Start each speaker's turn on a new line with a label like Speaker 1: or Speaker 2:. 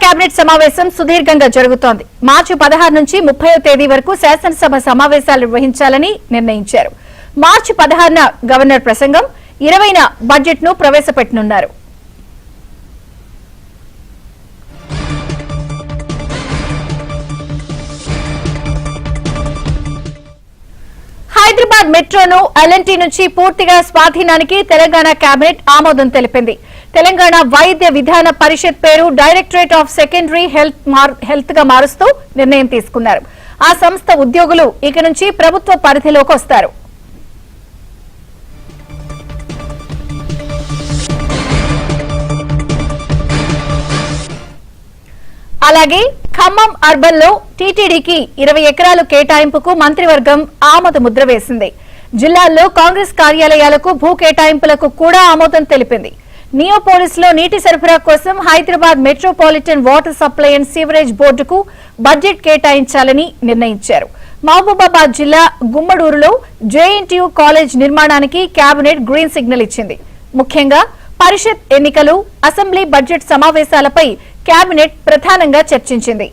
Speaker 1: Cabinet సమావేశం సుదీర్ఘంగా జరుగుతోంది. మార్చి 16 నుంచి 30వ తేదీ వరకు శాసనసభ సమావేశాలు నిర్వహించాలని నిర్ణయించారు. మార్చి 16న గవర్నర్ ప్రసంగం, 20న బడ్జెట్ ను ప్రవేశపెట్టనున్నారు. హైదరాబాద్ మెట్రోను ఎల్ఎన్టీ నుంచి పూర్తిగా స్వాధీనానికి తెలంగాణ కేబినెట్ ఆమోదం తెలిపింది. తెలంగాణ వైద్య విధాన పరిషత్ పేరు డైరెక్టరేట్ ఆఫ్ సెకండరీ హెల్త్ గా మారుస్తూ నిర్ణయం తీసుకున్నారు. ఆ సంస్థ ఉద్యోగులు ఇక నుంచి ప్రభుత్వ పరిధిలోకి వస్తారు. అలాగే ఖమ్మం అర్బన్ లో టీటీడీకి 20 ఎకరాలు కేటాయింపుకు మంత్రివర్గం ఆమోద ముద్ర వేసింది. జిల్లాల్లో కాంగ్రెస్ కార్యాలయాలకు భూ కేటాయింపులకు కూడా ఆమోదం తెలిపింది. నియోపోలిస్ లో నీటి సరఫరా కోసం Hyderabad metropolitan water supply and sewerage బోర్డుకు బడ్జెట్ కేటాయించాలని నిర్ణయించారు. మహబూబాబాద్ జిల్లా గుమ్మడూరులో జేఎన్టీయూ కాలేజ్ నిర్మాణానికి కేబినెట్ గ్రీన్ సిగ్నల్ ఇచ్చింది. ముఖ్యంగా పరిషత్ ఎన్నికలు, అసెంబ్లీ బడ్జెట్ సమావేశాలపై కేబినెట్ ప్రధానంగా చర్చించింది.